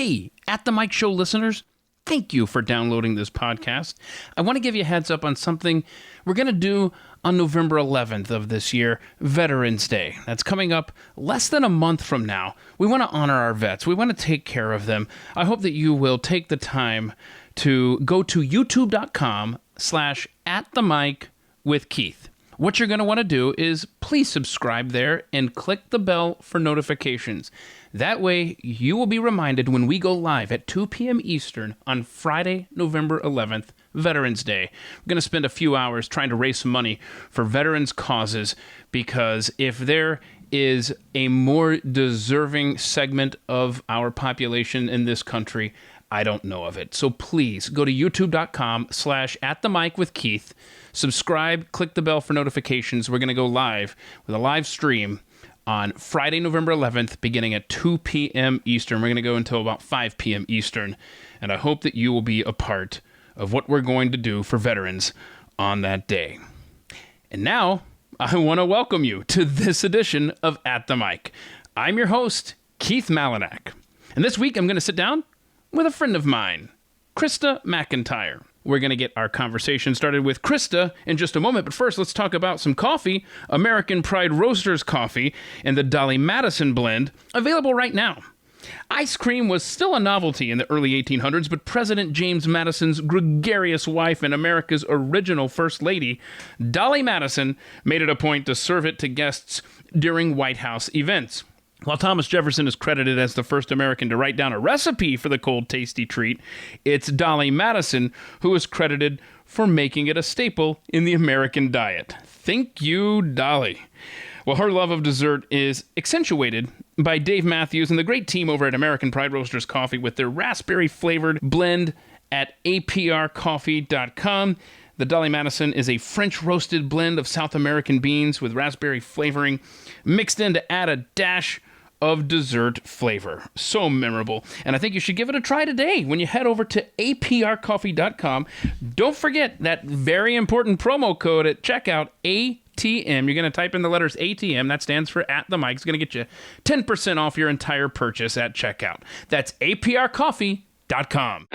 Hey, At the Mike Show listeners, thank you for downloading this podcast. I want to give you a heads up on something we're going to do on November 11th of this year, Veterans Day. That's coming up less than a month from now. We want to honor our vets. We want to take care of them. I hope that you will take the time to go to youtube.com/atthemicwithkeith. What you're going to want to do is please subscribe there and click the bell for notifications. That way, you will be reminded when we go live at 2 p.m. Eastern on Friday, November 11th, Veterans Day. We're going to spend a few hours trying to raise some money for veterans' causes, because if there is a more deserving segment of our population in this country, I don't know of it. So please go to youtube.com/atthemicwithkeith. Subscribe, click the bell for notifications. We're going to go live with a live stream on Friday, November 11th, beginning at 2 p.m. Eastern. We're going to go until about 5 p.m. Eastern. And I hope that you will be a part of what we're going to do for veterans on that day. And now, I want to welcome you to this edition of At the Mic. I'm your host, Keith Malinak. And this week, I'm going to sit down with a friend of mine, Krista McIntire. We're going to get our conversation started with Krista in just a moment, but first let's talk about some coffee, American Pride Roasters coffee, and the Dolly Madison blend, available right now. Ice cream was still a novelty in the early 1800s, but President James Madison's gregarious wife and America's original First Lady, Dolly Madison, made it a point to serve it to guests during White House events. While Thomas Jefferson is credited as the first American to write down a recipe for the cold, tasty treat, it's Dolly Madison who is credited for making it a staple in the American diet. Thank you, Dolly. Well, her love of dessert is accentuated by Dave Matthews and the great team over at American Pride Roasters Coffee with their raspberry-flavored blend at aprcoffee.com. The Dolly Madison is a French roasted blend of South American beans with raspberry flavoring mixed in to add a dash of dessert flavor. So memorable. And I think you should give it a try today when you head over to aprcoffee.com. Don't forget that very important promo code at checkout, ATM. You're going to type in the letters ATM. That stands for At the Mic. It's going to get you 10% off your entire purchase at checkout. That's aprcoffee.com.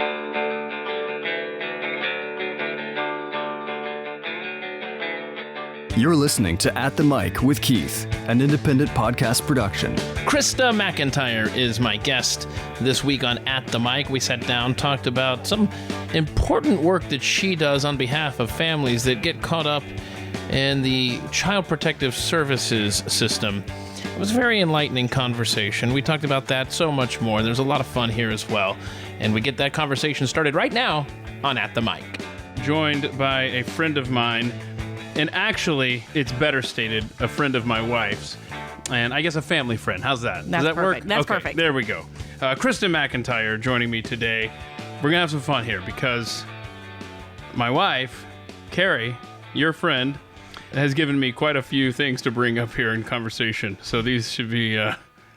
You're listening to At the Mic with Keith, an independent podcast production. Krista McIntire is my guest this week on At the Mic. We sat down, talked about some important work that she does on behalf of families that get caught up in the Child Protective Services system. It was a very enlightening conversation. We talked about that so much more. There's a lot of fun here as well. And we get that conversation started right now on At the Mic. Joined by a friend of mine. And actually, it's better stated, a friend of my wife's, and I guess a family friend. How's that? Does that work? That's okay, perfect. There we go. Krista McIntire joining me today. We're going to have some fun here because my wife, Carrie, your friend, has given me quite a few things to bring up here in conversation. So these should be...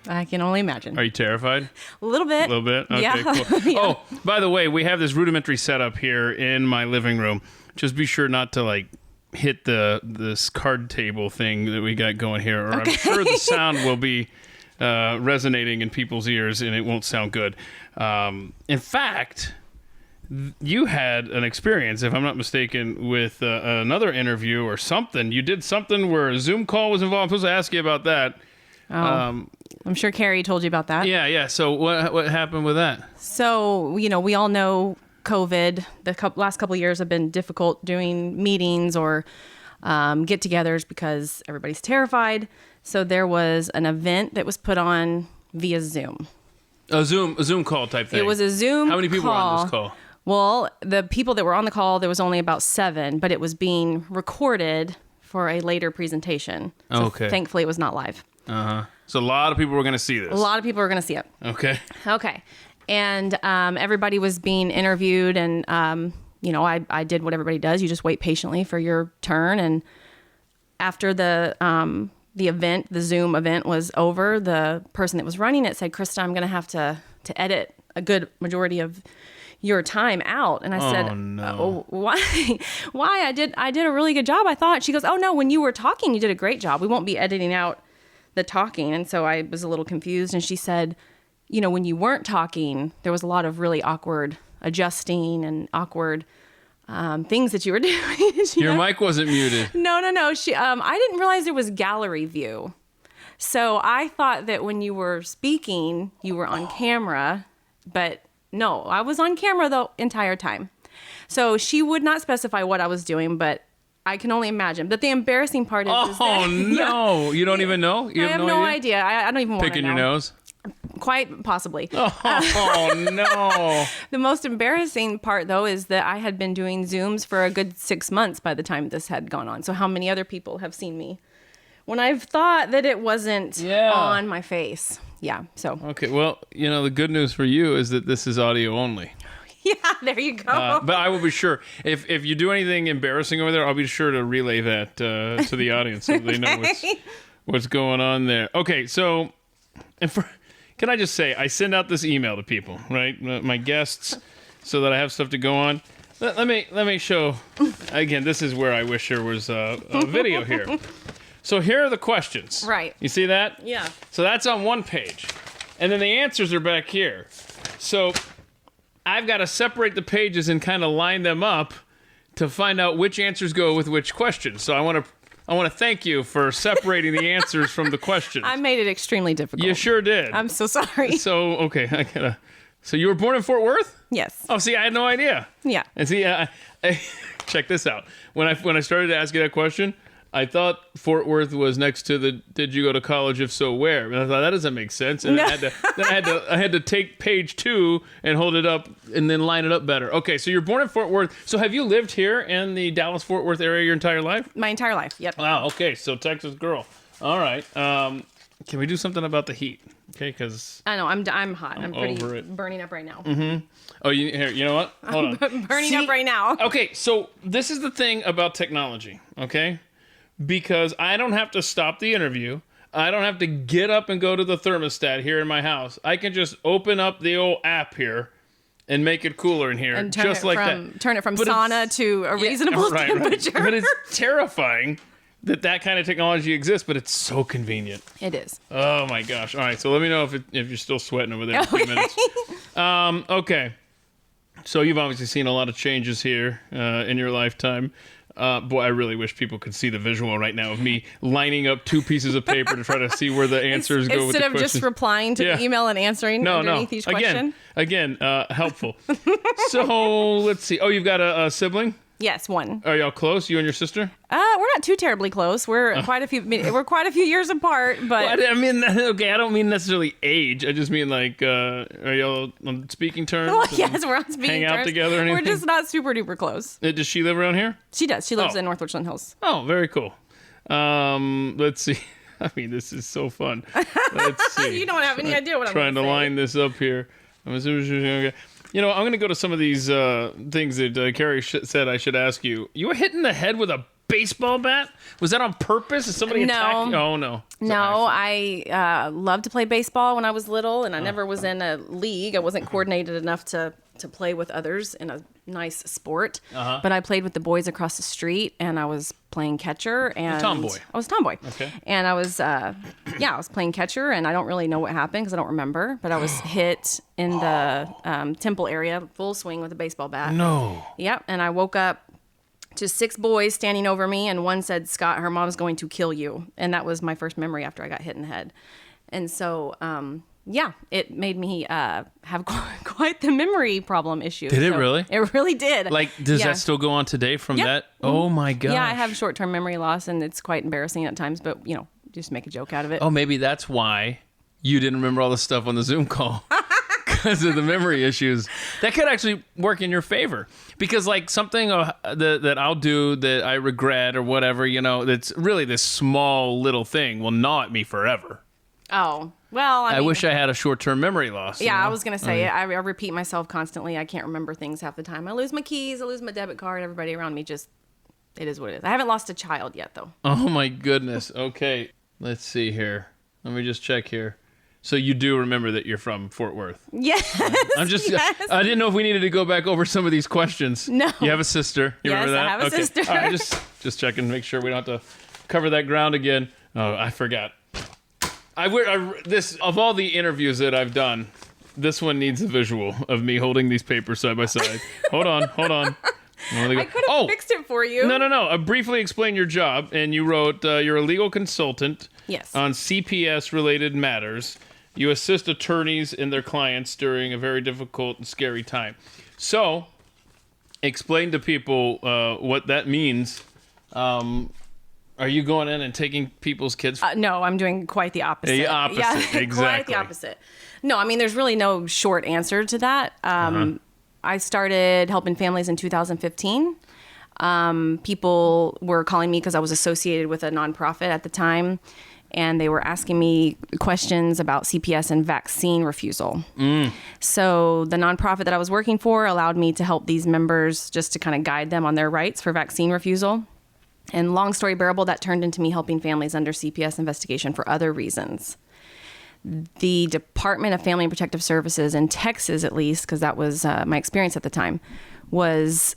I can only imagine. Are you terrified? A little bit. A little bit? Okay, yeah. Cool. Yeah. Oh, by the way, we have this rudimentary setup here in my living room. Just be sure not to, hit this card table thing that we got going here, or okay. I'm sure the sound will be resonating in people's ears and it won't sound good. In fact, you had an experience, if I'm not mistaken, with another interview or something. You did something where a Zoom call was involved. I'm supposed to ask you about that. Oh, I'm sure Carrie told you about that. Yeah. So what happened with that? So, we all know COVID, the last couple of years have been difficult doing meetings or get-togethers because everybody's terrified. So there was an event that was put on via Zoom. A Zoom call type thing. It was a Zoom call. How many people were on this call? Well, the people that were on the call, there was only about 7, but it was being recorded for a later presentation. So okay. Thankfully, it was not live. Uh-huh. So a lot of people were going to see this. A lot of people were going to see it. Okay. And everybody was being interviewed, and I did what everybody does. You just wait patiently for your turn. And after the event, the Zoom event was over, the person that was running it said, "Krista, I'm going to have to edit a good majority of your time out." And I said, no. "Oh, why? I did a really good job, I thought." She goes, "Oh no, when you were talking, you did a great job. We won't be editing out the talking." And so I was a little confused, and she said, when you weren't talking, there was a lot of really awkward adjusting and awkward things that you were doing. Your mic wasn't muted. No. I didn't realize there was gallery view. So I thought that when you were speaking, you were on camera, but no, I was on camera the entire time. So she would not specify what I was doing, but I can only imagine. But the embarrassing part is that, no. You don't even know? You I have no idea. I don't even want to know. Picking your nose? Quite possibly. Oh, no. The most embarrassing part, though, is that I had been doing Zooms for a good 6 months by the time this had gone on. So how many other people have seen me when I've thought that it wasn't on my face? Yeah, so. Okay, well, the good news for you is that this is audio only. Yeah, there you go. But I will be sure. If you do anything embarrassing over there, I'll be sure to relay that to the audience so they know what's going on there. Okay, so... Can I just say, I send out this email to people, right? My guests, so that I have stuff to go on. Let me show. Again, this is where I wish there was a video here. So here are the questions. Right. You see that? Yeah. So that's on one page. And then the answers are back here. So I've got to separate the pages and kind of line them up to find out which answers go with which questions. So I want to thank you for separating the answers from the questions. I made it extremely difficult. You sure did. I'm so sorry. So, okay, So you were born in Fort Worth? Yes. Oh, see, I had no idea. Yeah. And see, check this out. When I started to ask you that question, I thought Fort Worth was next to the did you go to college, if so where? And I thought that doesn't make sense. And I had to take page 2 and hold it up and then line it up better. Okay, so you're born in Fort Worth. So have you lived here in the Dallas-Fort Worth area your entire life? My entire life, yep. Wow, okay, so Texas girl. All right. Can we do something about the heat? Okay, because I know I'm hot. I'm pretty over it. burning up right now. Mm-hmm. Oh, you know what? Hold on. Burning up right now. Okay, so this is the thing about technology, okay? Because I don't have to stop the interview. I don't have to get up and go to the thermostat here in my house. I can just open up the old app here and make it cooler in here, And just like that. Turn it from sauna to a reasonable temperature. Right. But it's terrifying that kind of technology exists, but it's so convenient. It is. Oh my gosh! All right, so let me know if you're still sweating over there in 2 minutes. Okay. So you've obviously seen a lot of changes here in your lifetime. Boy, I really wish people could see the visual right now of me lining up 2 pieces of paper to try to see where the answers go with the Instead of questions. just replying to the email and answering underneath each question. Again, helpful. So let's see. Oh, you've got a sibling? Yes, one. Are y'all close, you and your sister? We're not too terribly close. We're quite a few years apart, but Well, I mean, okay, I don't mean necessarily age. I just mean like, are y'all on speaking terms? well, yes, we're on speaking Hang out terms. together or anything? We're just not super duper close. Does she live around here? She does. She lives Oh. in North Richland Hills. Oh, very cool. Let's see. I mean, this is so fun. Let's see. You don't have any idea what I'm trying to say. line this up here. I'm assuming okay. I'm going to go to some of these things that Carrie said I should ask you. You were hit in the head with a baseball bat? Was that on purpose? Is somebody attacked you? Oh, no. No, I loved to play baseball when I was little, and I never was in a league. I wasn't coordinated enough to play with others in a nice sport. But I played with the boys across the street, and I was playing catcher. And tomboy. I was tomboy. Okay. And I was, I was playing catcher, and I don't really know what happened because I don't remember. But I was hit in the temple area, full swing with a baseball bat. No. Yep, and I woke up to 6 boys standing over me, and one said, "Scott, her mom's going to kill you." And that was my first memory after I got hit in the head. And so, it made me have quite the memory problem issue. Did it really? It really did. Like, does that still go on today from Yep. that? Oh, my God. Yeah, I have short-term memory loss, and it's quite embarrassing at times, but, just make a joke out of it. Oh, maybe that's why you didn't remember all the stuff on the Zoom call. Because of the memory issues. That could actually work in your favor. Because like something that I'll do that I regret or whatever, that's really this small little thing will gnaw at me forever. Oh, well, I mean, wish I had a short-term memory loss. Yeah, I was going to say, I repeat myself constantly. I can't remember things half the time. I lose my keys, I lose my debit card. Everybody around me it is what it is. I haven't lost a child yet, though. Oh, my goodness. Okay, let's see here. Let me just check here. So you do remember that you're from Fort Worth? Yes. Yes. I didn't know if we needed to go back over some of these questions. No. You have a sister. You remember that? I have a sister. All right, just checking, make sure we don't have to cover that ground again. Oh, I forgot. This of all the interviews that I've done, this one needs a visual of me holding these papers side by side. Hold on. I could have fixed it for you. No. Briefly explain your job, and you wrote you're a legal consultant. Yes. On CPS-related matters. You assist attorneys and their clients during a very difficult and scary time. So, explain to people what that means. Are you going in and taking people's kids? No, I'm doing quite the opposite. The opposite, yeah, exactly. Quite the opposite. No, I mean, there's really no short answer to that. I started helping families in 2015. People were calling me because I was associated with a nonprofit at the time, and they were asking me questions about CPS and vaccine refusal. So the nonprofit that I was working for allowed me to help these members just to kind of guide them on their rights for vaccine refusal. And long story bearable, that turned into me helping families under CPS investigation for other reasons. The Department of Family and Protective Services in Texas, at least, because that was my experience at the time, was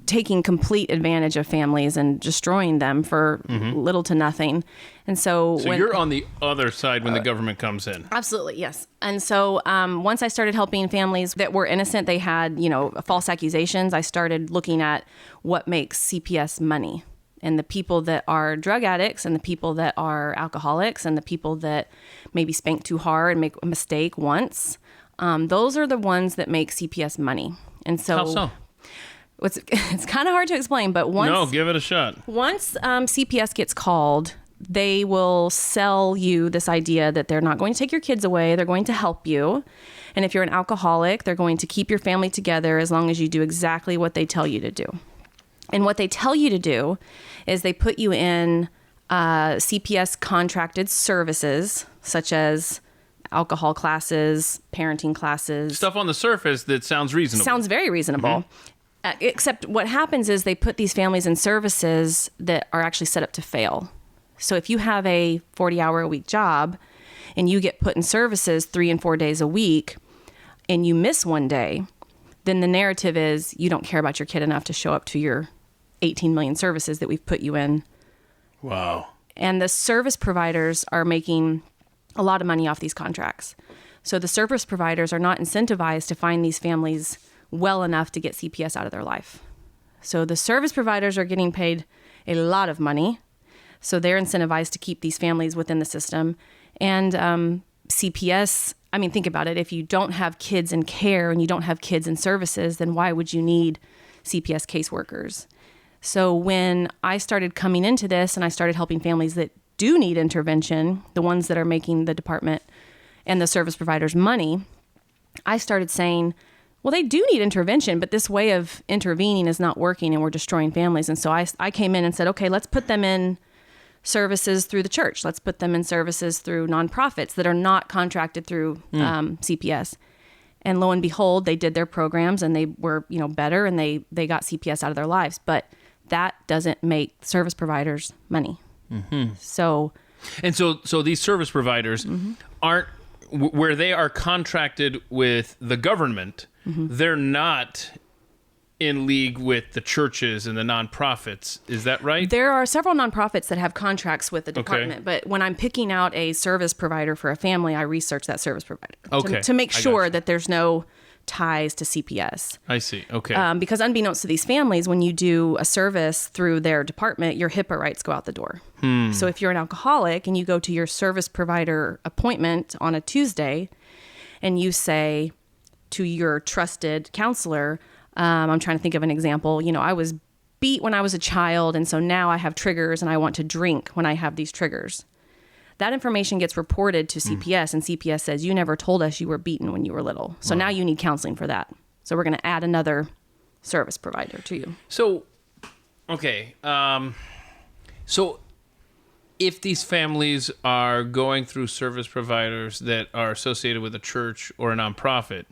taking complete advantage of families and destroying them for little to nothing. And so you're on the other side when the government comes in. Absolutely, yes. And so once I started helping families that were innocent, they had, false accusations. I started looking at what makes CPS money. And the people that are drug addicts and the people that are alcoholics and the people that maybe spank too hard and make a mistake once, those are the ones that make CPS money. And so... How so? It's kind of hard to explain, but once... No, give it a shot. Once CPS gets called, they will sell you this idea that they're not going to take your kids away, they're going to help you. And if you're an alcoholic, they're going to keep your family together as long as you do exactly what they tell you to do. And what they tell you to do is they put you in CPS contracted services, such as alcohol classes, parenting classes. Stuff on the surface that sounds reasonable. Sounds very reasonable. Except what happens is they put these families in services that are actually set up to fail. So if you have a 40-hour-a-week job and you get put in services 3 and 4 days a week and you miss one day, then the narrative is you don't care about your kid enough to show up to your 18 million services that we've put you in. Wow. And the service providers are making a lot of money off these contracts. So the service providers are not incentivized to find these families well enough to get CPS out of their life. So the service providers are getting paid a lot of money. So they're incentivized to keep these families within the system. And CPS, I mean, think about it. If you don't have kids in care and you don't have kids in services, then why would you need CPS caseworkers? So when I started coming into this and I started helping families that do need intervention, the ones that are making the department and the service providers money, I started saying, well, they do need intervention, but this way of intervening is not working and we're destroying families. And so I came in and said, okay, let's put them in services through the church. Let's put them in services through nonprofits that are not contracted through CPS. And lo and behold, they did their programs and they were, better and they got CPS out of their lives. But that doesn't make service providers money. So these service providers aren't, where they are contracted with the government, they're not in league with the churches and the nonprofits. Is that right? There are several nonprofits that have contracts with the department, but when I'm picking out a service provider for a family, I research that service provider to make sure that there's no ties to CPS. I see. Okay. Because unbeknownst to these families, when you do a service through their department, your HIPAA rights go out the door. So if you're an alcoholic and you go to your service provider appointment on a Tuesday and you say to your trusted counselor, I'm trying to think of an example, I was beat when I was a child and so now I have triggers and I want to drink when I have these triggers. That information gets reported to CPS and CPS says, you never told us you were beaten when you were little. So now you need counseling for that. So we're going to add another service provider to you. So, okay. So if these families are going through service providers that are associated with a church or a nonprofit,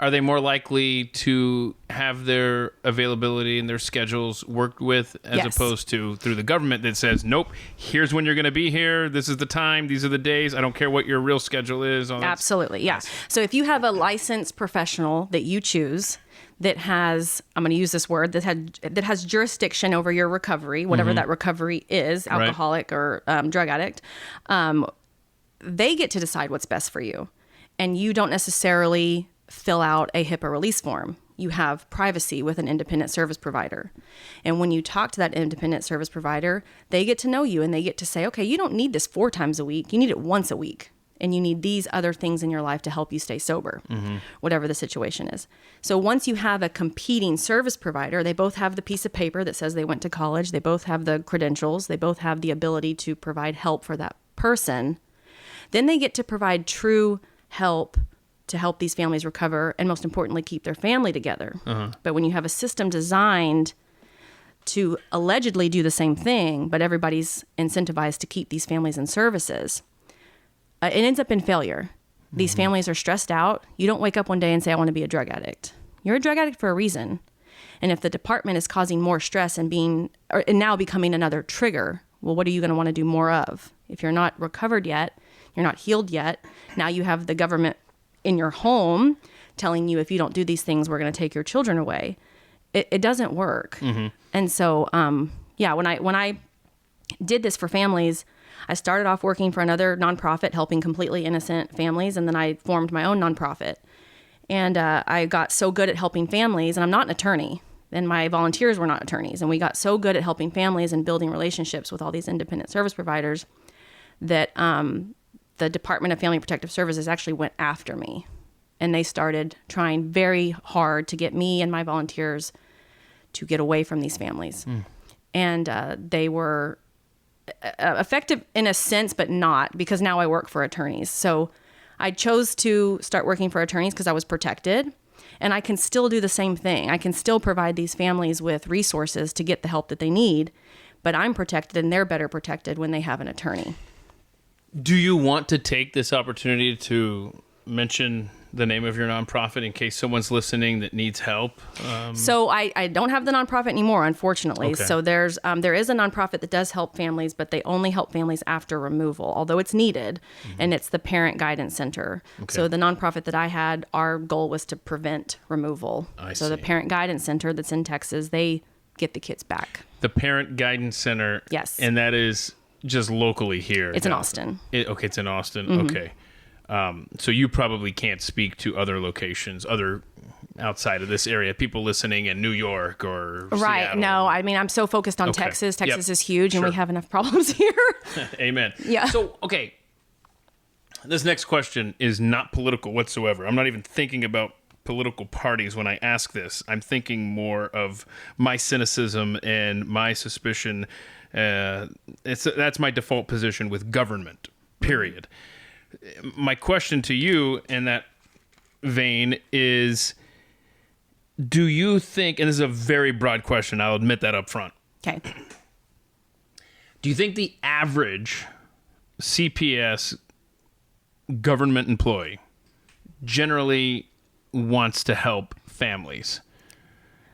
are they more likely to have their availability and their schedules worked with as opposed to through the government that says, nope, here's when you're going to be here. This is the time. These are the days. I don't care what your real schedule is. Absolutely. Yeah. So if you have a licensed professional that you choose that has, I'm going to use this word, that has jurisdiction over your recovery, whatever that recovery is, alcoholic or drug addict, they get to decide what's best for you. And you don't necessarily fill out a HIPAA release form. You have privacy with an independent service provider. And when you talk to that independent service provider, they get to know you and they get to say, okay, you don't need this 4 times a week. You need it once a week. And you need these other things in your life to help you stay sober, whatever the situation is. So once you have a competing service provider, they both have the piece of paper that says they went to college. They both have the credentials. They both have the ability to provide help for that person. Then they get to provide true help to help these families recover and, most importantly, keep their family together. But when you have a system designed to allegedly do the same thing, but everybody's incentivized to keep these families in services, it ends up in failure. These families are stressed out. You don't wake up one day and say, I want to be a drug addict. You're a drug addict for a reason. And if the department is causing more stress and now becoming another trigger, well, what are you going to want to do more of? If you're not recovered yet, you're not healed yet, now you have the government in your home telling you, if you don't do these things, we're going to take your children away. It doesn't work. And so, when I did this for families, I started off working for another nonprofit, helping completely innocent families. And then I formed my own nonprofit. And I got so good at helping families, and I'm not an attorney, and my volunteers were not attorneys. And we got so good at helping families and building relationships with all these independent service providers that the Department of Family Protective Services actually went after me. And they started trying very hard to get me and my volunteers to get away from these families. And they were effective in a sense, but not, because now I work for attorneys. So I chose to start working for attorneys because I was protected. And I can still do the same thing. I can still provide these families with resources to get the help that they need. But I'm protected and they're better protected when they have an attorney. Do you want to take this opportunity to mention the name of your nonprofit in case someone's listening that needs help? So I don't have the nonprofit anymore, unfortunately. Okay. So there is a nonprofit that does help families, but they only help families after removal, although it's needed, and it's the Parent Guidance Center. Okay. So the nonprofit that I had, our goal was to prevent removal. So the Parent Guidance Center that's in Texas, they get the kids back. The Parent Guidance Center. Yes. And that is just locally here. It's in Austin. It's in Austin. Okay. So you probably can't speak to other locations, outside of this area, people listening in New York or Right. Seattle. No, I mean, I'm so focused on Okay. Texas. Texas Yep. is huge, and Sure. we have enough problems here. Amen. Yeah. So, okay. This next question is not political whatsoever. I'm not even thinking about political parties when I ask this. I'm thinking more of my cynicism and my suspicion. That's my default position with government, period. My question to you in that vein is, do you think, and this is a very broad question, I'll admit that up front. Okay. Do you think the average CPS government employee generally wants to help families?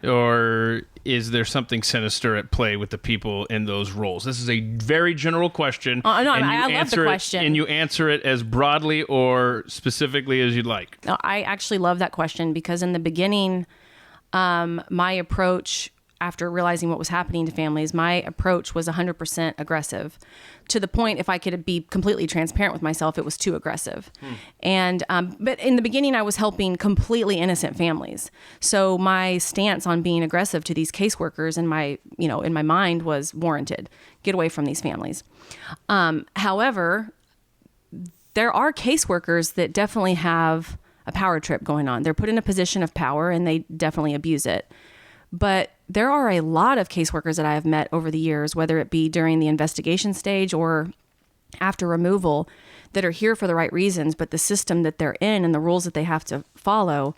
Or is there something sinister at play with the people in those roles? This is a very general question. Oh, no, and I you love the answer question. And you answer it as broadly or specifically as you'd like. No, I actually love that question because in the beginning, my approach, after realizing what was happening to families, my approach was 100% aggressive, to the point, if I could be completely transparent with myself, it was too aggressive. And but in the beginning, I was helping completely innocent families. So my stance on being aggressive to these caseworkers in my mind was warranted. Get away from these families. However, there are caseworkers that definitely have a power trip going on. They're put in a position of power and they definitely abuse it. But there are a lot of caseworkers that I have met over the years, whether it be during the investigation stage or after removal, that are here for the right reasons, but the system that they're in and the rules that they have to follow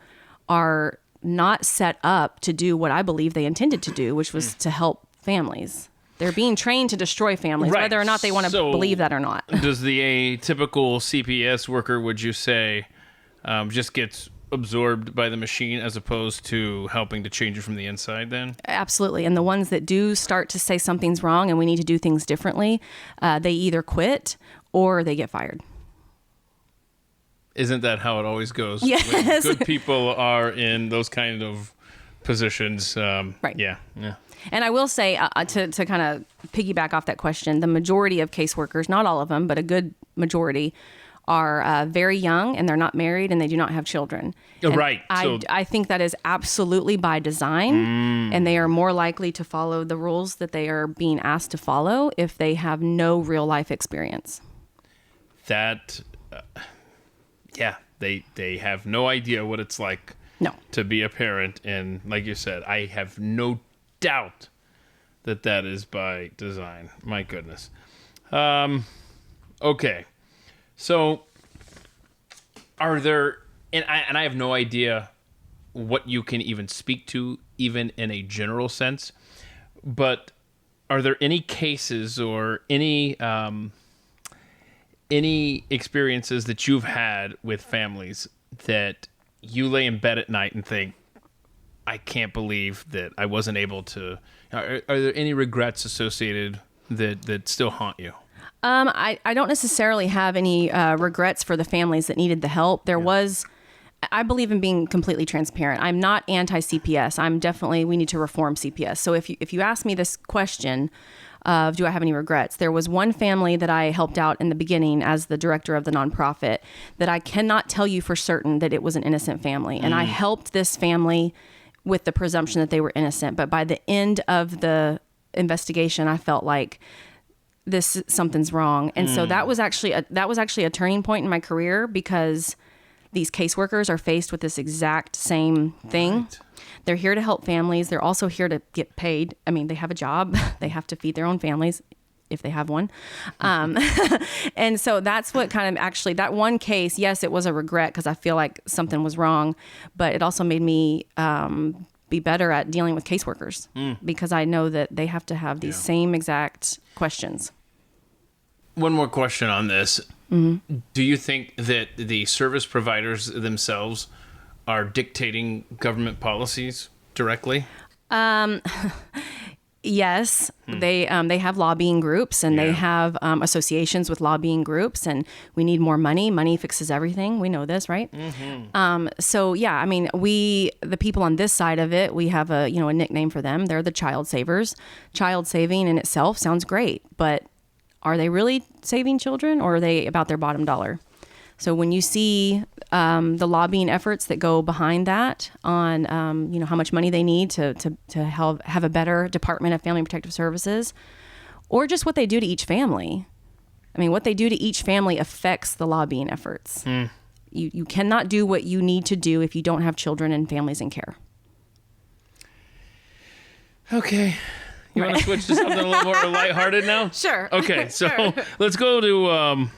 are not set up to do what I believe they intended to do, which was to help families. They're being trained to destroy families, Right. whether or not they want to believe that or not. Does the typical CPS worker, would you say, just gets absorbed by the machine as opposed to helping to change it from the inside then? Absolutely. And the ones that do start to say something's wrong and we need to do things differently, they either quit or they get fired. Isn't that how it always goes? Yes. When good people are in those kind of positions. Right. Yeah. And I will say, to kind of piggyback off that question, the majority of caseworkers, not all of them, but a good majority, are very young and they're not married and they do not have children. And Right. I think that is absolutely by design, and they are more likely to follow the rules that they are being asked to follow if they have no real life experience. That, they have no idea what it's like to be a parent. And like you said, I have no doubt that is by design. My goodness. Okay. So are there, and I have no idea what you can even speak to, even in a general sense, but are there any cases or any experiences that you've had with families that you lay in bed at night and think, I can't believe that I wasn't able to, are there any regrets associated that still haunt you? I don't necessarily have any regrets for the families that needed the help. I believe in being completely transparent. I'm not anti-CPS. we need to reform CPS. So if you ask me this question of do I have any regrets, there was one family that I helped out in the beginning as the director of the nonprofit that I cannot tell you for certain that it was an innocent family. And I helped this family with the presumption that they were innocent. But by the end of the investigation, I felt like something's wrong. And so that was actually a turning point in my career, because these caseworkers are faced with this exact same thing. Right. They're here to help families. They're also here to get paid. I mean, they have a job. They have to feed their own families if they have one. And so that's what kind of actually, that one case, yes, it was a regret because I feel like something was wrong, but it also made me be better at dealing with caseworkers because I know that they have to have these same exact questions. One more question on this. Mm-hmm. Do you think that the service providers themselves are dictating government policies directly? Yes, they have lobbying groups and they have associations with lobbying groups, and we need more money. Money fixes everything. We know this, right? Mm-hmm. So yeah, I mean, the people on this side of it, we have a nickname for them. They're the child savers. Child saving in itself sounds great, but are they really saving children, or are they about their bottom dollar? So when you see the lobbying efforts that go behind that on, how much money they need to have a better Department of Family and Protective Services, or just what they do to each family. I mean, what they do to each family affects the lobbying efforts. You cannot do what you need to do if you don't have children and families in care. Okay. You want to switch to something a little more lighthearted now? Sure. Okay, so let's go to...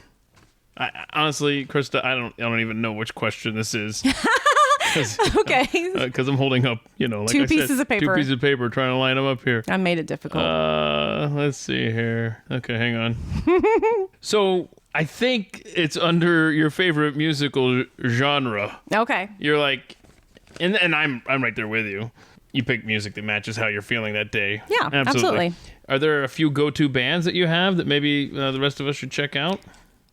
honestly, Krista, I don't even know which question this is. Okay. Because I'm holding up, like two pieces of paper. 2 pieces of paper, trying to line them up here. I made it difficult. Let's see here. Okay, hang on. So I think it's under your favorite musical genre. Okay. You're like, and I'm right there with you. You pick music that matches how you're feeling that day. Yeah, absolutely. Are there a few go-to bands that you have that maybe the rest of us should check out?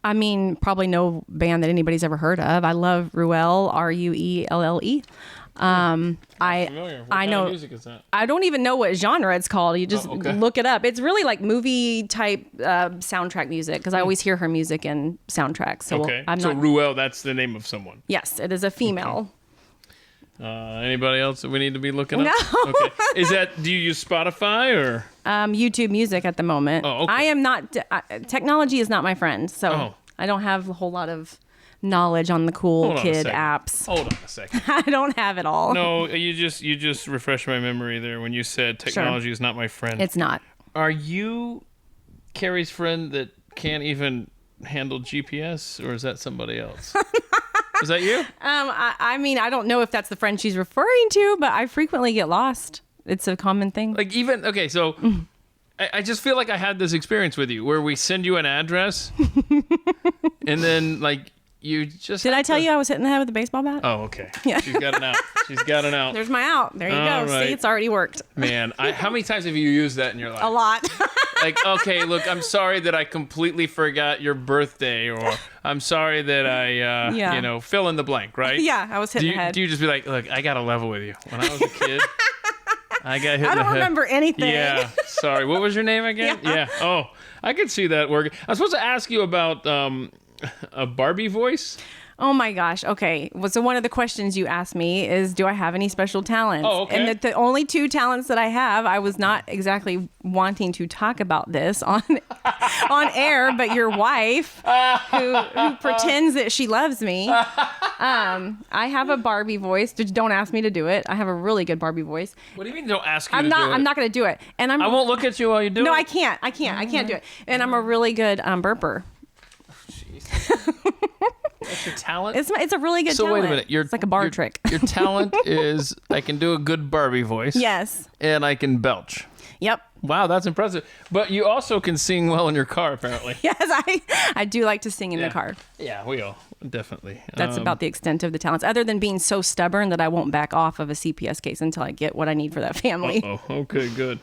I mean, probably no band that anybody's ever heard of. I love Ruelle, R-U-E-L-L-E. Familiar. What kind of music is that? I don't even know what genre it's called. You just look it up. It's really like movie type soundtrack music, because I always hear her music in soundtracks. So Ruelle, that's the name of someone. Yes, it is a female. Okay. Anybody else that we need to be looking up? No. Okay. Do you use Spotify or? YouTube Music at the moment. Oh, okay. I am not, technology is not my friend, so I don't have a whole lot of knowledge on the cool kid apps. Hold on a second. I don't have it all. No, you just refreshed my memory there when you said technology is not my friend. It's not. Are you Carrie's friend that can't even handle GPS, or is that somebody else? Is that you? I mean, I don't know if that's the friend she's referring to, but I frequently get lost. It's a common thing. Like so I just feel like I had this experience with you where we send you an address and then like you just... Did I tell you I was hitting the head with a baseball bat? Oh, okay. Yeah. She's got an out. There's my out. There you go. Right. See, it's already worked. Man, how many times have you used that in your life? A lot. Like, okay, look, I'm sorry that I completely forgot your birthday, or I'm sorry that I, fill in the blank, right? Yeah, I was hitting the head. Do you just be like, look, I got to level with you. When I was a kid, I got hit in the head. I don't remember anything. Yeah, sorry. What was your name again? Yeah. Oh, I could see that working. I was supposed to ask you about A Barbie voice? Oh my gosh. Okay. Well, so one of the questions you asked me is, do I have any special talents? Oh, okay. And the only 2 talents that I have, I was not exactly wanting to talk about this on air, but your wife, who pretends that she loves me, I have a Barbie voice. Don't ask me to do it. I have a really good Barbie voice. What do you mean don't ask you to do it? I'm not going to do it. And I won't look at you while you do it. No, I can't. I can't do it. And I'm a really good burper. That's your talent? It's a really good talent. So wait a minute. It's like a bar trick. Your talent is I can do a good Barbie voice. Yes. And I can belch. Yep. Wow, that's impressive. But you also can sing well in your car, apparently. Yes, I do like to sing in the car. Yeah, we all definitely. That's about the extent of the talents, other than being so stubborn that I won't back off of a CPS case until I get what I need for that family. Oh, okay, good.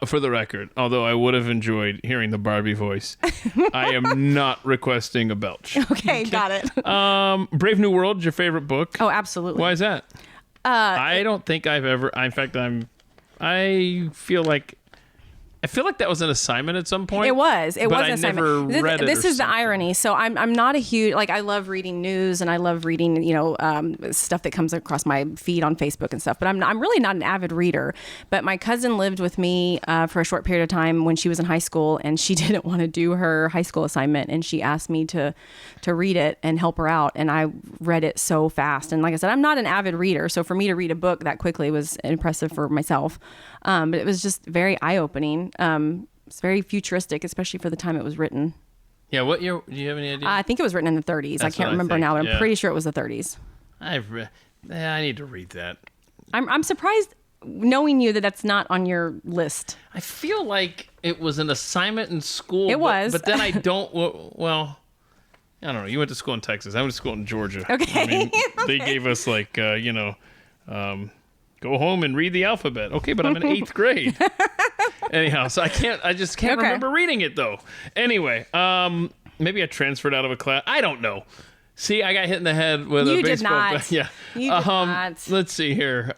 For the record, although I would have enjoyed hearing the Barbie voice, I am not requesting a belch. Okay, got it. Brave New World is your favorite book? Oh, absolutely. Why is that? I don't think I've ever. In fact, I feel like that was an assignment at some point. It was. It was an I assignment. never read it. This is the something. irony. So I'm not a huge, like, I love reading news and I love reading, stuff that comes across my feed on Facebook and stuff. But I'm really not an avid reader. But my cousin lived with me for a short period of time when she was in high school, and she didn't want to do her high school assignment, and she asked me to read it and help her out. And I read it so fast. And like I said, I'm not an avid reader, so for me to read a book that quickly was impressive for myself. But it was just very eye-opening. It's very futuristic, especially for the time it was written. Yeah, what year? Do you have any idea? I think it was written in the 30s. That's I can't what I remember think, now, but yeah. I'm pretty sure it was the 30s. I need to read that. I'm surprised, knowing you, that's not on your list. I feel like it was an assignment in school. It was. But then I don't. Well, I don't know. You went to school in Texas. I went to school in Georgia. Okay. I mean, they gave us like, go home and read the alphabet. Okay, but I'm in 8th grade. Anyhow, so I just can't remember reading it though. Anyway, maybe I transferred out of a class. I don't know. See, I got hit in the head with a baseball bat. Yeah. You did not. Let's see here.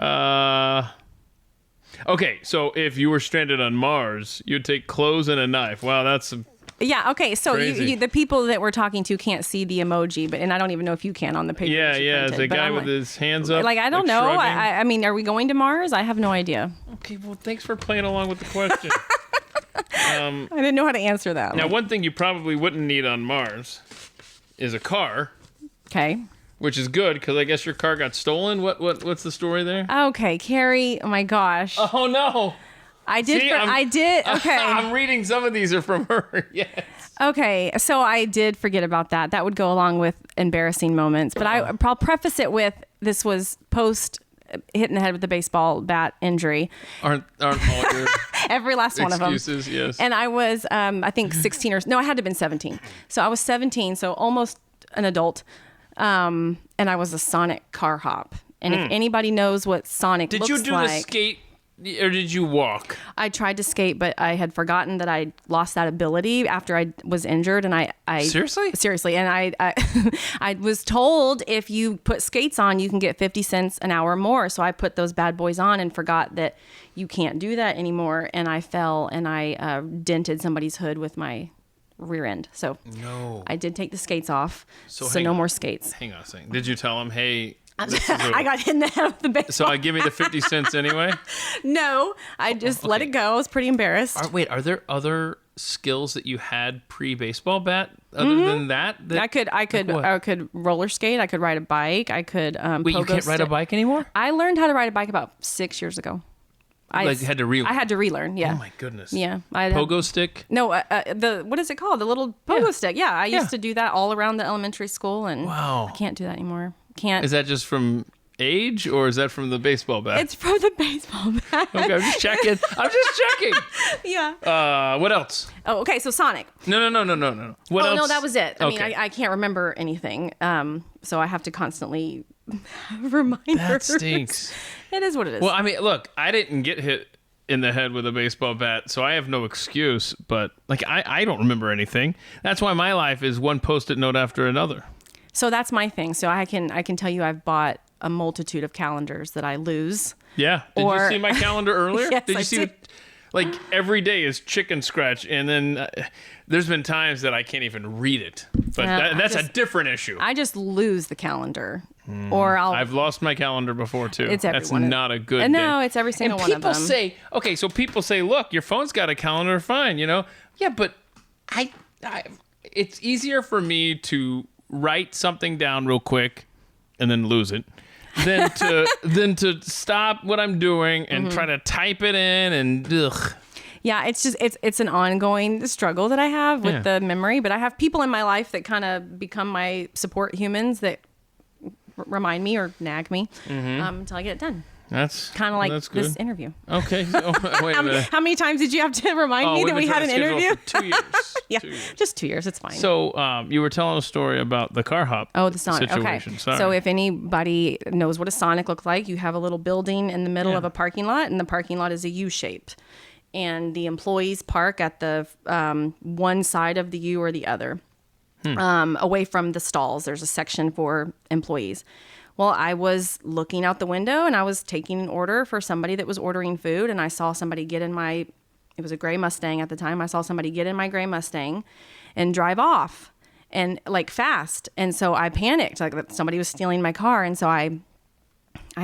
Okay, so if you were stranded on Mars, you'd take clothes and a knife. Wow, that's Yeah, okay, so crazy. the people that we're talking to can't see the emoji, and I don't even know if you can on the paper. Yeah, the guy with his hands up. Like, I don't know. I mean, are we going to Mars? I have no idea. Okay, well, thanks for playing along with the question. I didn't know how to answer that. Now, one thing you probably wouldn't need on Mars is a car. Okay. Which is good, because I guess your car got stolen. What's the story there? Okay, Carrie. Oh my gosh. Oh no. I did. I did. Okay. I'm reading some of these are from her. Yes. Okay, so I did forget about that. That would go along with embarrassing moments, but I'll preface it with, this was post hitting the head with the baseball bat injury. Aren't all your every last one of them excuses? Yes. And I was, I think 16 or no, I had to have been 17. So I was 17, so almost an adult. And I was a Sonic car hop. And if anybody knows what Sonic looks like. Did you do the skate or did you walk? I tried to skate, but I had forgotten that I lost that ability after I was injured. And I Seriously. And I was told if you put skates on, you can get 50 cents an hour more. So I put those bad boys on and forgot that you can't do that anymore. And I fell and I dented somebody's hood with my rear end. So no, I did take the skates off. So no on. more skates. Hang on a second. Did you tell him, hey, I got hit in the head with the baseball. So I give me the 50 cents anyway? No, I just let it go. I was pretty embarrassed. Are there other skills that you had pre-baseball bat other than that? I could roller skate. I could ride a bike. I could Wait, you can't ride a bike anymore? I learned how to ride a bike about 6 years ago. I had to relearn. I had to relearn. Yeah. Oh my goodness. Yeah. Pogo stick? No, what is it called? The little pogo stick. Yeah, I used to do that all around the elementary school, and wow. I can't do that anymore. Can't. Is that just from age, or is that from the baseball bat? It's from the baseball bat. Okay, I'm just checking. Yeah. What else? Oh, okay. So Sonic. No. What else? No, that was it. I mean, Okay. I can't remember anything. So I have to constantly remind her. That stinks. It is what it is. Well, I mean, look, I didn't get hit in the head with a baseball bat, so I have no excuse. But like, I don't remember anything. That's why my life is one Post-it note after another. So that's my thing. So I can tell you I've bought a multitude of calendars that I lose. Yeah. Did you see my calendar earlier? Yes, Did you I see? did. Like every day is chicken scratch, and then there's been times that I can't even read it. But that's a different issue. I just lose the calendar, or I've lost my calendar before too. It's every That's one of- not a good. No, day. it's every single and one of them. people say, okay, so people say, look, your phone's got a calendar, fine, Yeah, but I it's easier for me to write something down real quick and then lose it than to stop what I'm doing and try to type it in and ugh. Yeah, it's an ongoing struggle that I have with the memory, but I have people in my life that kind of become my support humans that remind me or nag me until I get it done. That's kind of like good. this interview. Okay. Wait a minute. How many times did you have to remind me that we had an interview? For 2 years. Yeah, 2 years. just 2 years. It's fine. So you were telling a story about the car hop the Sonic. situation. Okay. Sorry. So if anybody knows what a Sonic looks like, you have a little building in the middle of a parking lot, and the parking lot is a U-shaped. And the employees park at the one side of the U or the other, away from the stalls. There's a section for employees. Well, I was looking out the window and I was taking an order for somebody that was ordering food, and I saw somebody get in it was a gray Mustang at the time. I saw somebody get in my gray Mustang and drive off and like fast. And so I panicked, like that somebody was stealing my car. And so I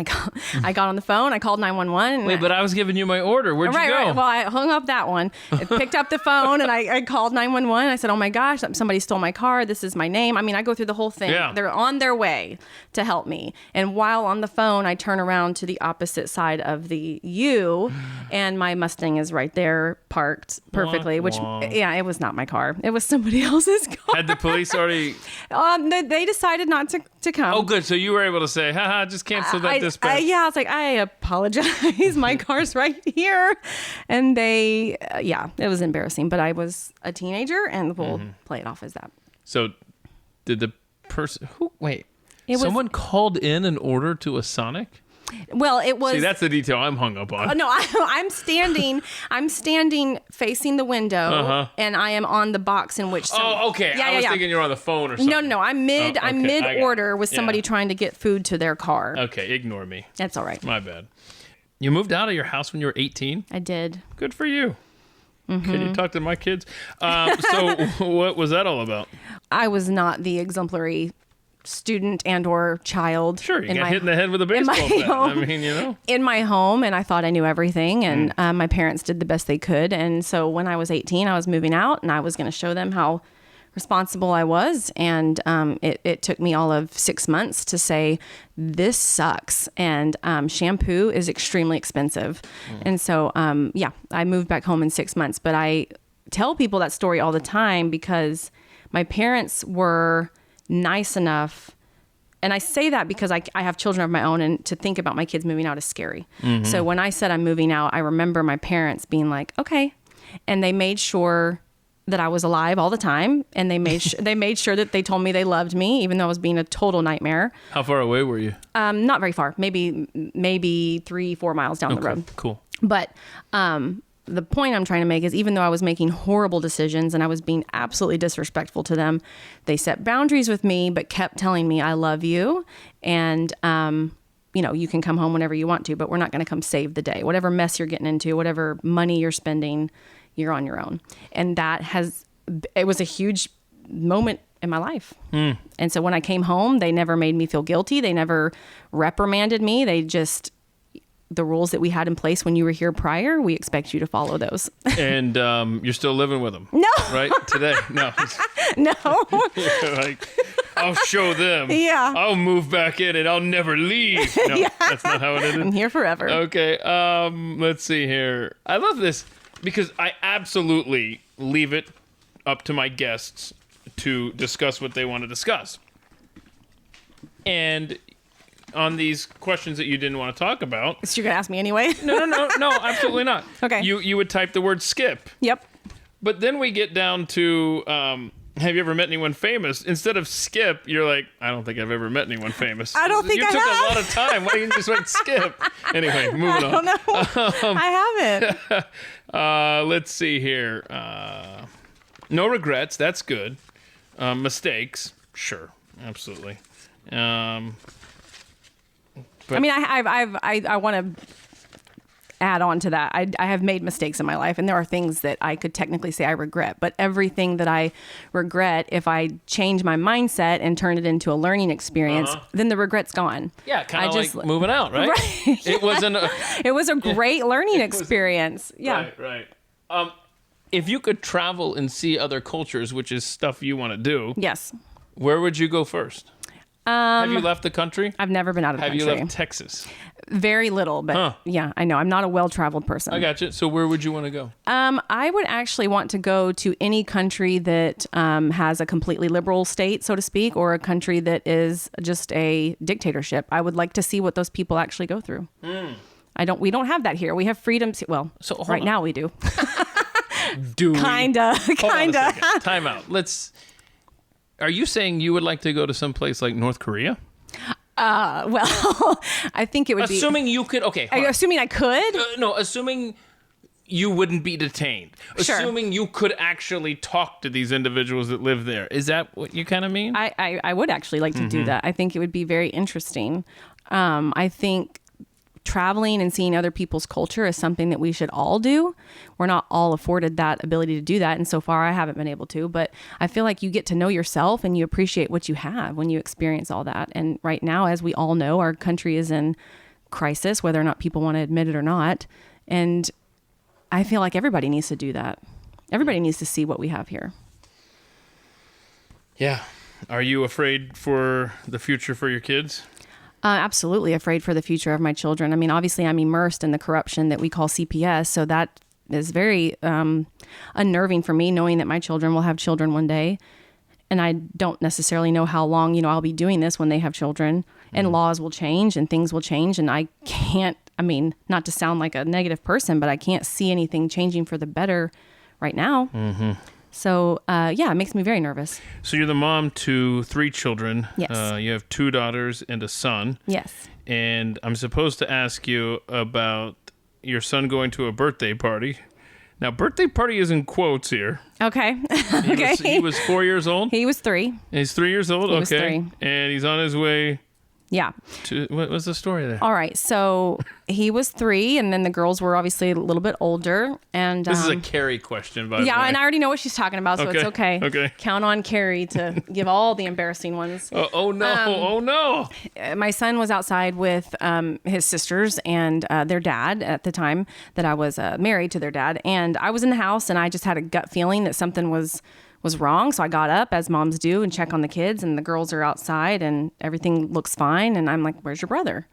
got on the phone. I called 911. Wait, but I was giving you my order. Where'd you go? Right. Well, I hung up that one. I picked up the phone and I called 911. I said, "Oh my gosh, somebody stole my car. This is my name." I mean, I go through the whole thing. Yeah. They're on their way to help me. And while on the phone, I turn around to the opposite side of the U, and my Mustang is right there parked perfectly. Which, yeah, it was not my car. It was somebody else's car. Had the police already? They decided not to come. Oh, good. So you were able to say, haha, just cancel that dispatch. Yeah, I was like, I apologize. My car's right here. And it was embarrassing. But I was a teenager, and we'll play it off as that. So did the person... Someone called in an order to a Sonic? Well, it was... See, that's the detail I'm hung up on. No, I'm standing facing the window, and I am on the box in which... okay. I was thinking you're on the phone or something. No. I'm mid-order with somebody trying to get food to their car. Okay, ignore me. That's all right. My bad. You moved out of your house when you were 18? I did. Good for you. Can you talk to my kids? So what was that all about? I was not the exemplary student and or child. Sure, you got hit in the head with a baseball bat. Home, I mean, in my home, and I thought I knew everything, and my parents did the best they could. And so when I was 18, I was moving out, and I was going to show them how responsible I was. And it took me all of 6 months to say, this sucks. And shampoo is extremely expensive. And so, I moved back home in 6 months. But I tell people that story all the time because my parents were nice enough. And I say that because I have children of my own, and to think about my kids moving out is scary. So when I said I'm moving out, I remember my parents being like, okay. And they made sure that I was alive all the time. And they made they made sure that they told me they loved me, even though I was being a total nightmare. How far away were you? Not very far, maybe 3-4 miles down the road. Cool. But the point I'm trying to make is, even though I was making horrible decisions and I was being absolutely disrespectful to them, they set boundaries with me, but kept telling me, I love you. And, you can come home whenever you want to, but we're not going to come save the day. Whatever mess you're getting into, whatever money you're spending, you're on your own. And it was a huge moment in my life. And so when I came home, they never made me feel guilty. They never reprimanded me. They just... the rules that we had in place when you were here prior, we expect you to follow those. And you're still living with them? No. Right? Today? No. No. Like, I'll show them. Yeah. I'll move back in and I'll never leave. No, that's not how it is. I'm here forever. Okay. Let's see here. I love this because I absolutely leave it up to my guests to discuss what they want to discuss. And on these questions that you didn't want to talk about. So you're going to ask me anyway? No, absolutely not. Okay. You would type the word skip. Yep. But then we get down to, have you ever met anyone famous? Instead of skip, you're like, I don't think I've ever met anyone famous. I don't think I have. You took a lot of time. Why didn't you just write skip? Anyway, moving on. I don't know. I haven't. Let's see here. No regrets. That's good. Mistakes. Sure. Absolutely. But, I mean, I want to add on to that. I have made mistakes in my life, and there are things that I could technically say I regret, but everything that I regret, if I change my mindset and turn it into a learning experience, then the regret's gone. Yeah, kind of like moving out, right? Right. It wasn't. It was a great learning experience. Yeah. Right. If you could travel and see other cultures, which is stuff you want to do, Yes. where would you go first? Have you left the country? I've never been out of the country. Have you left Texas? Very little, but yeah, I know. I'm not a well-traveled person. I got you. So where would you want to go? I would actually want to go to any country that has a completely liberal state, so to speak, or a country that is just a dictatorship. I would like to see what those people actually go through. We don't have that here. We have freedoms. Well, so right now we do. Do we? Kinda. Time out. Are you saying you would like to go to some place like North Korea? Well, I think it would assuming you could. Okay. Assuming I could? No, assuming you wouldn't be detained. Sure. Assuming you could actually talk to these individuals that live there. Is that what you kind of mean? I would actually like to do that. I think it would be very interesting. I think traveling and seeing other people's culture is something that we should all do. We're not all afforded that ability to do that. And so far I haven't been able to, but I feel like you get to know yourself and you appreciate what you have when you experience all that. And right now, as we all know, our country is in crisis, whether or not people want to admit it or not. And I feel like everybody needs to do that. Everybody needs to see what we have here. Yeah. Are you afraid for the future for your kids? Absolutely afraid for the future of my children. I mean, obviously I'm immersed in the corruption that we call CPS. So that is very unnerving for me, knowing that my children will have children one day. And I don't necessarily know how long, I'll be doing this when they have children, and laws will change and things will change. And I can't, not to sound like a negative person, but I can't see anything changing for the better right now. So, it makes me very nervous. So you're the mom to 3 children. Yes. You have 2 daughters and a son. Yes. And I'm supposed to ask you about your son going to a birthday party. Now, birthday party is in quotes here. Okay. He was 4 years old? He was 3. He's 3 years old? He was 3. And he's on his way... Yeah. What was the story there? All right. So he was 3, and then the girls were obviously a little bit older. And this is a Carrie question, by the way. Yeah, and I already know what she's talking about, so it's okay. Okay. Count on Carrie to give all the embarrassing ones. Oh no. My son was outside with his sisters and their dad at the time that I was married to their dad. And I was in the house, and I just had a gut feeling that something was wrong. So I got up, as moms do, and check on the kids, and the girls are outside and everything looks fine. And I'm like, where's your brother?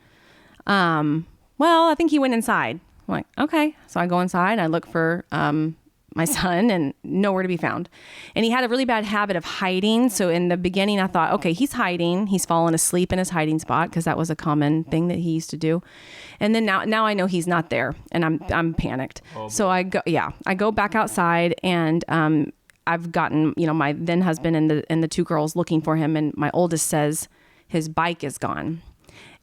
Well, I think he went inside. I'm like, okay. So I go inside and I look for my son, and nowhere to be found. And he had a really bad habit of hiding. So in the beginning, I thought, okay, he's hiding. He's fallen asleep in his hiding spot, because that was a common thing that he used to do. And then now I know he's not there, and I'm panicked. So I go back outside, and I've gotten, my then husband and the 2 girls looking for him. And my oldest says his bike is gone.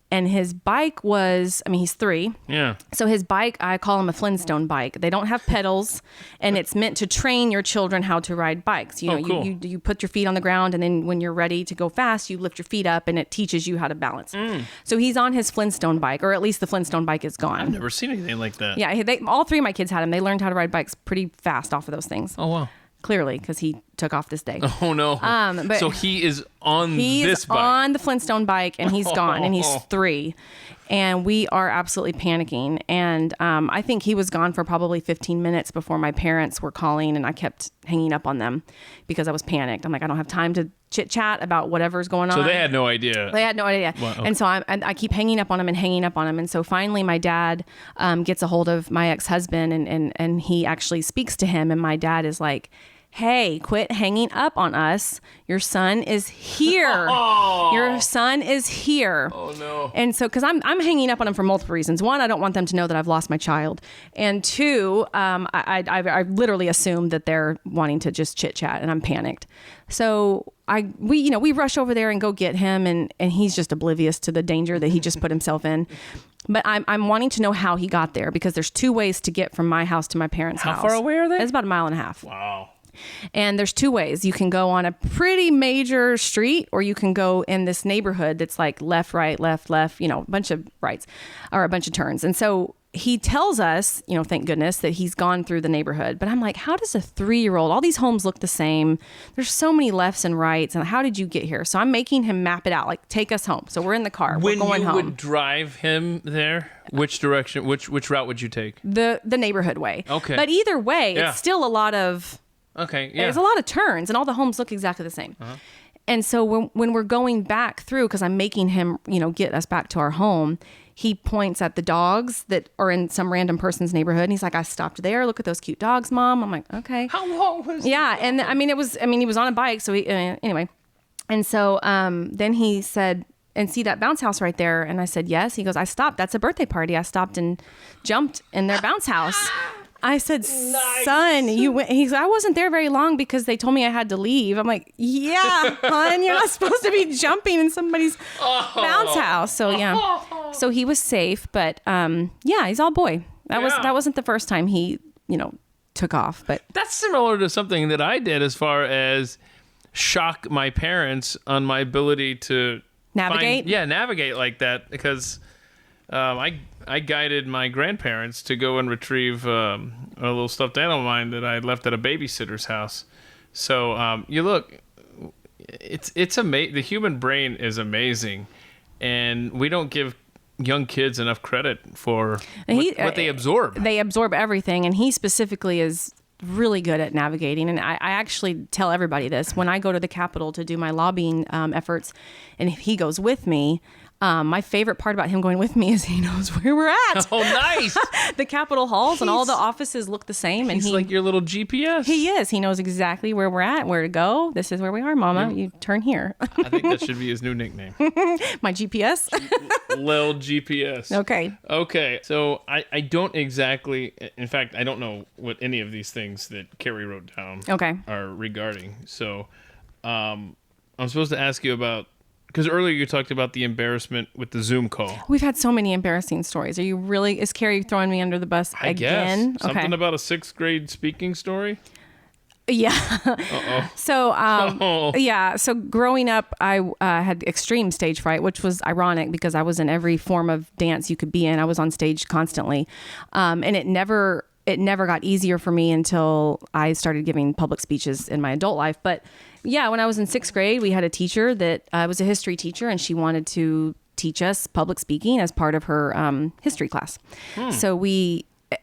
And his bike was, he's 3. Yeah. So his bike, I call him a Flintstone bike. They don't have pedals, and it's meant to train your children how to ride bikes. Cool. You put your feet on the ground, and then when you're ready to go fast, you lift your feet up, and it teaches you how to balance. So he's on his Flintstone bike, or at least the Flintstone bike is gone. I've never seen anything like that. Yeah, all 3 of my kids had him. They learned how to ride bikes pretty fast off of those things. Oh, wow. Clearly, because he took off this day. Oh, no. But so he is on He's this bike. on the Flintstone bike, and he's gone, and he's 3. And we are absolutely panicking. And I think he was gone for probably 15 minutes before my parents were calling, and I kept hanging up on them because I was panicked. I'm like, I don't have time to chit chat about whatever's going on. So they had no idea. They had no idea. Wow, okay. And so I keep hanging up on him and hanging up on him. And so finally my dad gets a hold of my ex-husband, and he actually speaks to him. And my dad is like, hey, quit hanging up on us. Your son is here. Your son is here. Oh, no. And so, because I'm hanging up on him for multiple reasons. 1, I don't want them to know that I've lost my child. And 2, I literally assume that they're wanting to just chit chat, and I'm panicked. So we rush over there and go get him, and he's just oblivious to the danger that he just put himself in. But I'm wanting to know how he got there, because there's 2 ways to get from my house to my parents' house. How far away are they? It's about 1.5 miles. Wow. And there's 2 ways. You can go on a pretty major street, or you can go in this neighborhood that's like left, right, left, a bunch of rights or a bunch of turns. And so he tells us, thank goodness that he's gone through the neighborhood. But I'm like, how does a 3-year-old, all these homes look the same. There's so many lefts and rights. And how did you get here? So I'm making him map it out, like take us home. So we're in the car. We're going home. When you would drive him there, which direction, which route would you take? The neighborhood way. Okay. But either way, it's still a lot of... Okay, yeah. There's a lot of turns, and all the homes look exactly the same. Uh-huh. And so when we're going back through, because I'm making him, get us back to our home, he points at the dogs that are in some random person's neighborhood. And he's like, I stopped there. Look at those cute dogs, Mom. I'm like, okay. How long was Yeah. And he was on a bike. So anyway. And so then he said, and see that bounce house right there? And I said, yes. He goes, I stopped. That's a birthday party. I stopped and jumped in their bounce house. I said, son, you went. He said, I wasn't there very long because they told me I had to leave. I'm like, yeah, hon, you're not supposed to be jumping in somebody's bounce house. So yeah, so he was safe, but he's all boy. That wasn't the first time he, took off. But that's similar to something that I did as far as shock my parents on my ability to navigate. Navigate like that, because I guided my grandparents to go and retrieve a little stuffed animal of mine that I had left at a babysitter's house. So you look, it's amazing. The human brain is amazing, and we don't give young kids enough credit for what they absorb. They absorb everything, and he specifically is really good at navigating. And I actually tell everybody this when I go to the Capitol to do my lobbying efforts, and if he goes with me. My favorite part about him going with me is he knows where we're at. Oh, nice. The Capitol halls and all the offices look the same. And he's like your little GPS. He is. He knows exactly where we're at, where to go. This is where we are, Mama. You turn here. I think that should be his new nickname. My GPS? Lil GPS. Okay. So I don't exactly, in fact, I don't know what any of these things that Carrie wrote down are regarding. So I'm supposed to ask you about, because earlier you talked about the embarrassment with the Zoom call. We've had so many embarrassing stories. Is Carrie throwing me under the bus again? Guess. Something about a 6th grade speaking story? Yeah. Uh-oh. So, so growing up, I had extreme stage fright, which was ironic because I was in every form of dance you could be in. I was on stage constantly. And it never got easier for me until I started giving public speeches in my adult life. But yeah, when I was in 6th grade, we had a teacher that was a history teacher, and she wanted to teach us public speaking as part of her history class. So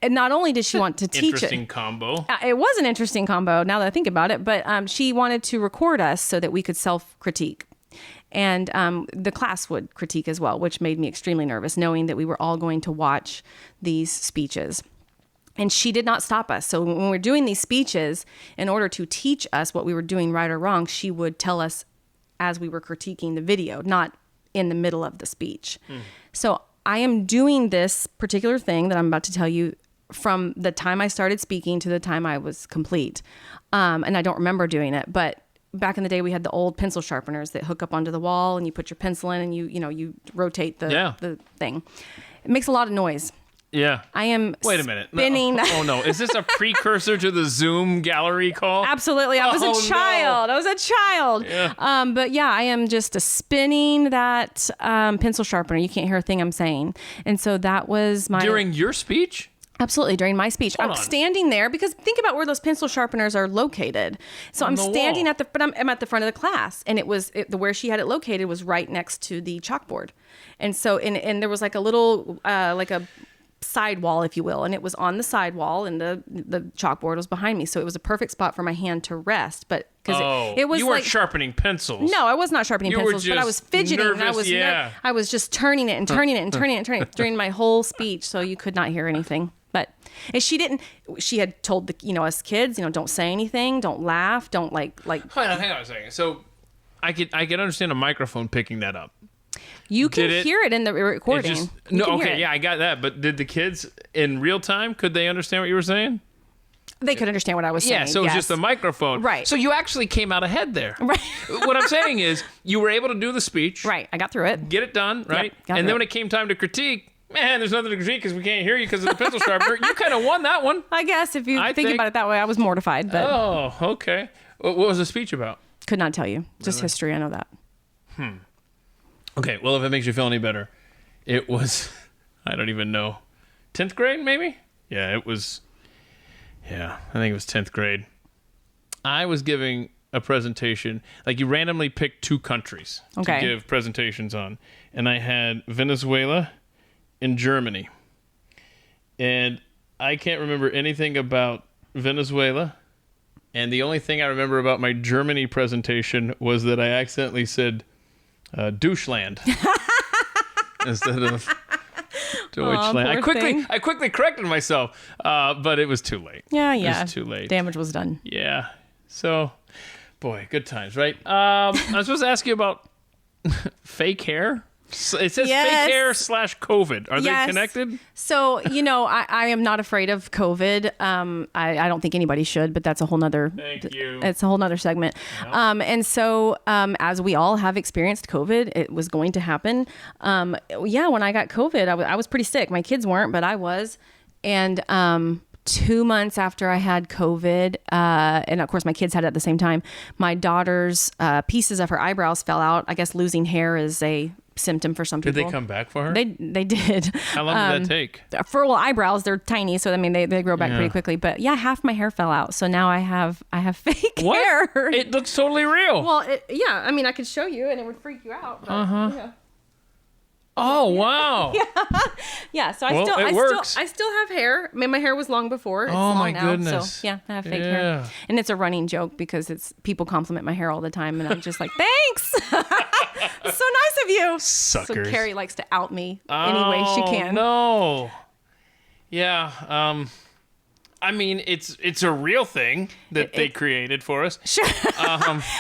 not only did she want to teach it. Interesting combo. It was an interesting combo now that I think about it, but she wanted to record us so that we could self-critique. And the class would critique as well, which made me extremely nervous, knowing that we were all going to watch these speeches. And she did not stop us. So when we're doing these speeches, in order to teach us what we were doing right or wrong, she would tell us as we were critiquing the video, not in the middle of the speech. So I am doing this particular thing that I'm about to tell you from the time I started speaking to the time I was complete. And I don't remember doing it, but back in the day we had the old pencil sharpeners that hook up onto the wall and you put your pencil in and you rotate the thing. It makes a lot of noise. Yeah. I am Wait a minute. spinning. No. Oh, no. Is this a precursor to the Zoom gallery call? Absolutely. I was a child. No. I was a child. Yeah. But yeah, I am just spinning that pencil sharpener. You can't hear a thing I'm saying. And so that was my... During your speech? Absolutely. During my speech. Hold I'm on. standing there because think about where those pencil sharpeners are located. So I'm standing wall. but I'm at the front of the class, and where she had it located was right next to the chalkboard. And so, and there was like a little, like a sidewall, if you will, and it was on the sidewall, and the chalkboard was behind me, so it was a perfect spot for my hand to rest. But because it was, you weren't sharpening pencils. No, I was not sharpening pencils, but I was fidgeting, nervous, and I was just turning it and turning it and turning it and turning it during my whole speech, so you could not hear anything. But she had told us kids, don't say anything, don't laugh, don't like. Hang on a second. So I could understand a microphone picking that up. You can hear it in the recording. I got that. But did the kids in real time, could they understand what you were saying? They could understand what I was saying. Yeah, so it was just the microphone. Right. So you actually came out ahead there. Right. What I'm saying is you were able to do the speech. Right. I got through it. Get it done, right? Yep, and then when it came time to critique, man, there's nothing to critique because we can't hear you because of the pencil sharpener. You kind of won that one. I guess if you think about it that way, I was mortified. But oh, okay. What was the speech about? Could not tell you. Just history. I know that. Okay, well, if it makes you feel any better, it was, I don't even know. 10th grade, maybe? Yeah, it was. Yeah, I think it was 10th grade. I was giving a presentation. Like, you randomly pick 2 countries to give presentations on. And I had Venezuela and Germany. And I can't remember anything about Venezuela. And the only thing I remember about my Germany presentation was that I accidentally said Doucheland instead of Deutschland. I quickly corrected myself, but it was too late. Yeah. It was too late. Damage was done. Yeah. So, boy, good times, right? I'm supposed to ask you about fake hair. It says fake hair / COVID. Are they connected? So, I am not afraid of COVID. I don't think anybody should, but that's a whole nother. Thank you. It's a whole nother segment. Yep. And so, as we all have experienced COVID, it was going to happen. When I got COVID, I was pretty sick. My kids weren't, but I was. And 2 months after I had COVID, and of course my kids had it at the same time, my daughter's pieces of her eyebrows fell out. I guess losing hair is a symptom for some people. Did they come back for her? They did. How long did that take? For eyebrows, they're tiny, so I mean they grow back pretty quickly. But yeah, half my hair fell out, so now I have fake hair. It looks totally real. Well, I mean I could show you and it would freak you out. But, yeah. Oh wow! Yeah. So I still have hair. I mean, my hair was long before. It's long my now, goodness! So yeah, I have fake hair, and it's a running joke because people compliment my hair all the time, and I'm just like, thanks, so nice of you. Suckers. So Carrie likes to out me any way she can. No. Yeah. I mean, it's a real thing that they created for us. Sure.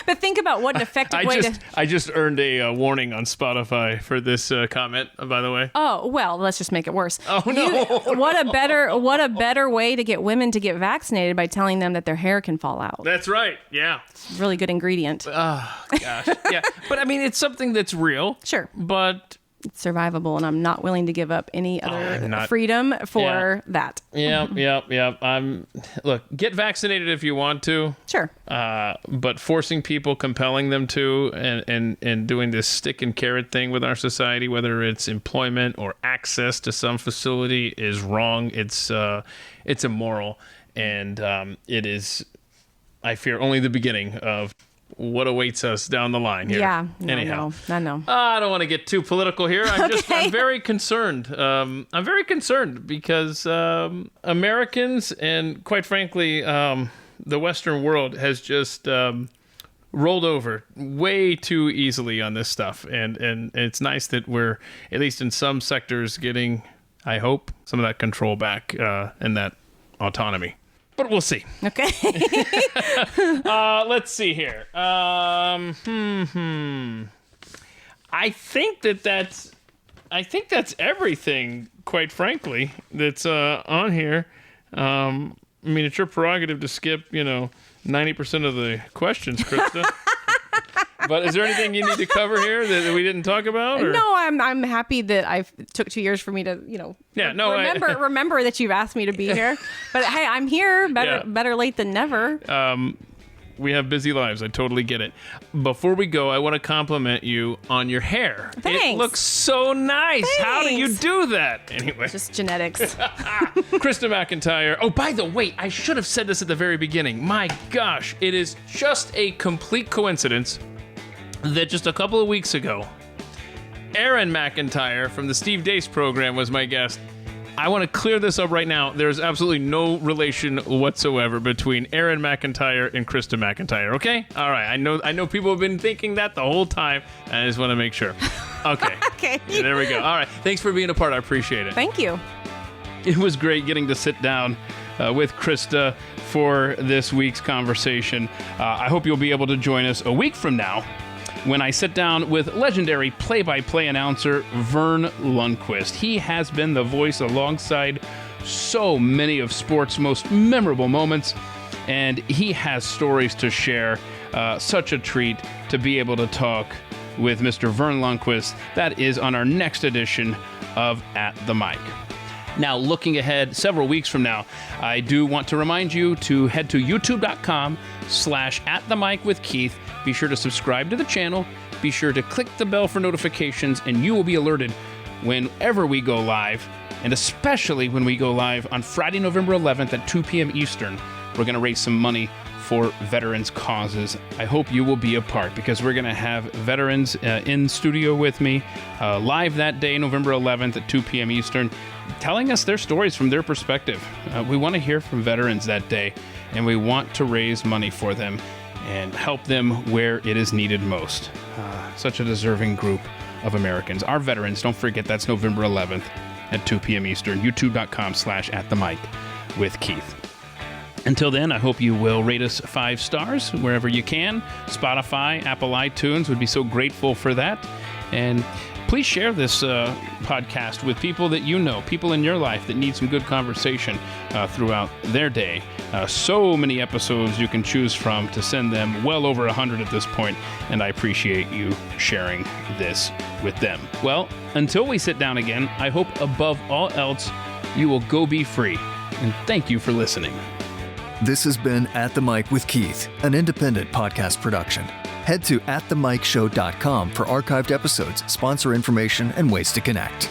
But think about what an effective way to... I just earned a warning on Spotify for this comment, by the way. Oh, well, let's just make it worse. Oh, no. What a better way to get women to get vaccinated by telling them that their hair can fall out. That's right. Yeah. Really good ingredient. Oh, gosh. Yeah. But, I mean, it's something that's real. Sure. But... it's survivable, and I'm not willing to give up any other freedom for that. Yeah. Look, get vaccinated if you want to. Sure. But forcing people, compelling them to, and doing this stick and carrot thing with our society, whether it's employment or access to some facility, is wrong. It's immoral, and it is, I fear, only the beginning of what awaits us down the line here. Yeah. Anyhow. I know. I don't want to get too political here. I'm very concerned. I'm very concerned because Americans and, quite frankly, the Western world has just rolled over way too easily on this stuff. And it's nice that we're, at least in some sectors, getting, I hope, some of that control back and that autonomy. But we'll see. Okay. Let's see here. I think that's everything, quite frankly, that's on here. I mean, it's your prerogative to skip, 90% of the questions, Krista. But is there anything you need to cover here that we didn't talk about? Or? No, I'm happy that I took 2 years for me to, remember that you've asked me to be here. But hey, I'm here. Better late than never. We have busy lives. I totally get it. Before we go, I want to compliment you on your hair. Thanks. It looks so nice. Thanks. How do you do that? Anyway. Just genetics. Krista McIntire. Oh, by the way, I should have said this at the very beginning. My gosh, it is just a complete coincidence that just a couple of weeks ago, Aaron McIntire from the Steve Deace program was my guest. I want to clear this up right now. There's absolutely no relation whatsoever between Aaron McIntire and Krista McIntire, okay? All right, I know people have been thinking that the whole time. I just want to make sure. Okay. Okay. Yeah, there we go. All right, thanks for being a part. I appreciate it. Thank you. It was great getting to sit down with Krista for this week's conversation. I hope you'll be able to join us a week from now when I sit down with legendary play-by-play announcer Vern Lundquist. He has been the voice alongside so many of sports' most memorable moments, and he has stories to share. Such a treat to be able to talk with Mr. Vern Lundquist. That is on our next edition of At the Mic. Now, looking ahead several weeks from now, I do want to remind you to head to youtube.com/atthemicwithkeith. Be sure to subscribe to the channel. Be sure to click the bell for notifications, and you will be alerted whenever we go live, and especially when we go live on Friday, November 11th at 2 p.m. Eastern. We're going to raise some money for veterans' causes. I hope you will be a part, because we're going to have veterans in studio with me live that day, November 11th at 2 p.m. Eastern, telling us their stories from their perspective. We want to hear from veterans that day, and we want to raise money for them and help them where it is needed most. Such a deserving group of Americans. Our veterans, don't forget, that's November 11th at 2 p.m. Eastern, youtube.com/atthemic with Keith. Until then, I hope you will rate us 5 stars wherever you can. Spotify, Apple iTunes, would be so grateful for that. And please share this podcast with people that you know, people in your life that need some good conversation throughout their day. So many episodes you can choose from to send them, well over 100 at this point, and I appreciate you sharing this with them. Well, until we sit down again, I hope above all else you will go be free, and thank you for listening. This has been At the Mic with Keith, an independent podcast production. Head to atthemicshow.com for archived episodes, sponsor information, and ways to connect.